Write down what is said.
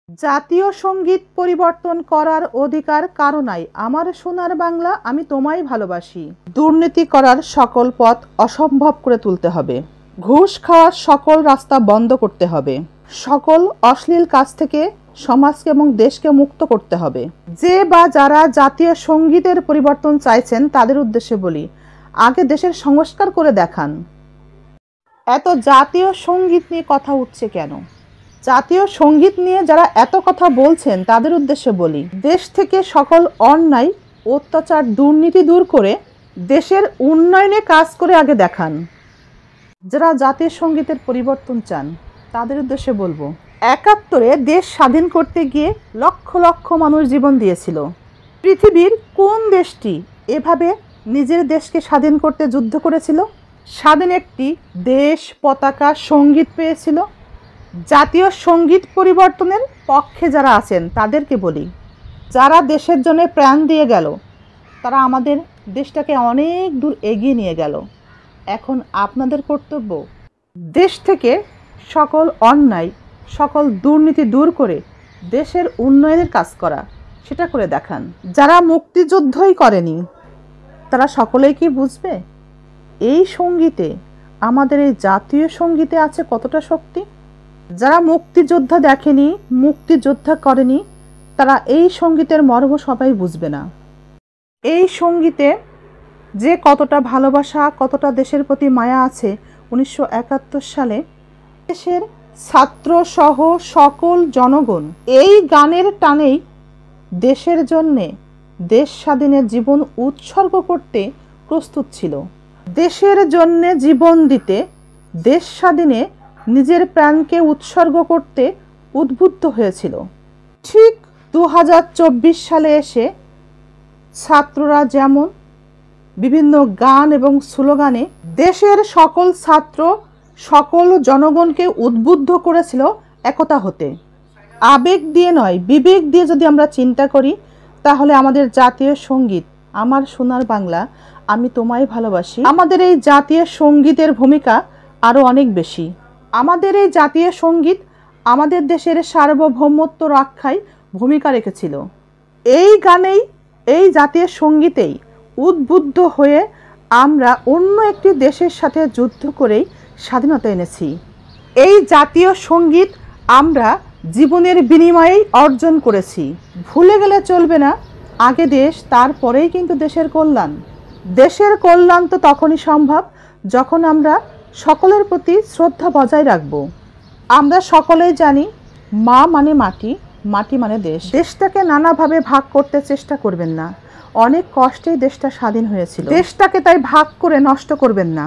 জাতীয় সঙ্গীত পরিবর্তন করার অধিকার কারো নাই। আমার সোনার বাংলা, আমি তোমায় ভালোবাসি। দুর্নীতি করার সকল পথ অসম্ভব করে তুলতে হবে। ঘুষ খাওয়ার সকল রাস্তা বন্ধ করতে হবে। সকল অশ্লীল কাজ থেকে সমাজকে এবং দেশকে মুক্ত করতে হবে। যে বা যারা জাতীয় সঙ্গীতের পরিবর্তন চাইছেন তাদের উদ্দেশ্যে বলি, আগে দেশের সংস্কার করে দেখান। এত জাতীয় সঙ্গীত নিয়ে কথা উঠছে কেন? জাতীয় সঙ্গীত নিয়ে যারা এত কথা বলছেন তাদের উদ্দেশ্যে বলি, দেশ থেকে সকল অন্যায়, অত্যাচার, দুর্নীতি দূর করে দেশের উন্নয়নে কাজ করে আগে দেখান। যারা জাতীয় সঙ্গীতের পরিবর্তন চান তাদের উদ্দেশ্যে বলবো, ৭১-এ দেশ স্বাধীন করতে গিয়ে লক্ষ লক্ষ মানুষ জীবন দিয়েছিল। পৃথিবীর কোন দেশটি এভাবে নিজের দেশকে স্বাধীন করতে যুদ্ধ করেছিল? স্বাধীন একটি দেশ, পতাকা, সঙ্গীত পেয়েছিল। জাতীয় সঙ্গীত পরিবর্তনের পক্ষে যারা আছেন তাদেরকে বলি, যারা দেশের জন্য প্রাণ দিয়ে গেল তারা আমাদের দেশটাকে অনেক দূর এগিয়ে নিয়ে গেল। এখন আপনাদের কর্তব্য দেশ থেকে সকল অন্যায়, সকল দুর্নীতি দূর করে দেশের উন্নয়নের কাজ করা, সেটা করে দেখান। যারা মুক্তিযুদ্ধই করেনি তারা সকলেই কি বুঝবে এই সঙ্গীতে, আমাদের এই জাতীয় সঙ্গীতে আছে কতটা শক্তি? যারা মুক্তিযোদ্ধা দেখেনি, মুক্তিযোদ্ধা করেনি, তারা এই সঙ্গীতের মর্ম সবাই বুঝবে না। এই সঙ্গীতে যে কতটা ভালোবাসা, কতটা দেশের প্রতি মায়া আছে। ১৯৭১ সালে দেশের ছাত্র সহ সকল জনগণ এই গানের টানেই দেশের জন্যে, দেশ স্বাধীনের জীবন উৎসর্গ করতে প্রস্তুত ছিল। দেশের জন্যে জীবন দিতে, দেশ স্বাধীনে নিজের প্রাণকে উৎসর্গ করতে উদ্বুদ্ধ হয়েছিল। ঠিক ২০২৪ সালে এসে ছাত্ররা যেমন বিভিন্ন গান এবং স্লোগানে দেশের সকল ছাত্র, সকল জনগণকে উদ্বুদ্ধ করেছিল একতা হতে। আবেগ দিয়ে নয়, বিবেক দিয়ে যদি আমরা চিন্তা করি তাহলে আমাদের জাতীয় সঙ্গীত আমার সোনার বাংলা, আমি তোমায় ভালোবাসি, আমাদের এই জাতীয় সঙ্গীতের ভূমিকা আরও অনেক বেশি। আমাদের এই জাতীয় সঙ্গীত আমাদের দেশের সার্বভৌমত্ব রক্ষায় ভূমিকা রেখেছিল। এই গানেই, এই জাতীয় সঙ্গীতেই উদ্বুদ্ধ হয়ে আমরা অন্য একটি দেশের সাথে যুদ্ধ করেই স্বাধীনতা এনেছি। এই জাতীয় সঙ্গীত আমরা জীবনের বিনিময়েই অর্জন করেছি। ভুলে গেলে চলবে না, আগে দেশ, তারপরেই কিন্তু দেশের কল্যাণ। দেশের কল্যাণ তো তখনই সম্ভব যখন আমরা সকলের প্রতি শ্রদ্ধা বজায় রাখব। আমরা সকলেই জানি, মা মানে মাটি, মাটি মানে দেশ। দেশটাকে নানাভাবে ভাগ করতে চেষ্টা করবেন না। অনেক কষ্টেই দেশটা স্বাধীন হয়েছিল। দেশটাকে তাই ভাগ করে নষ্ট করবেন না।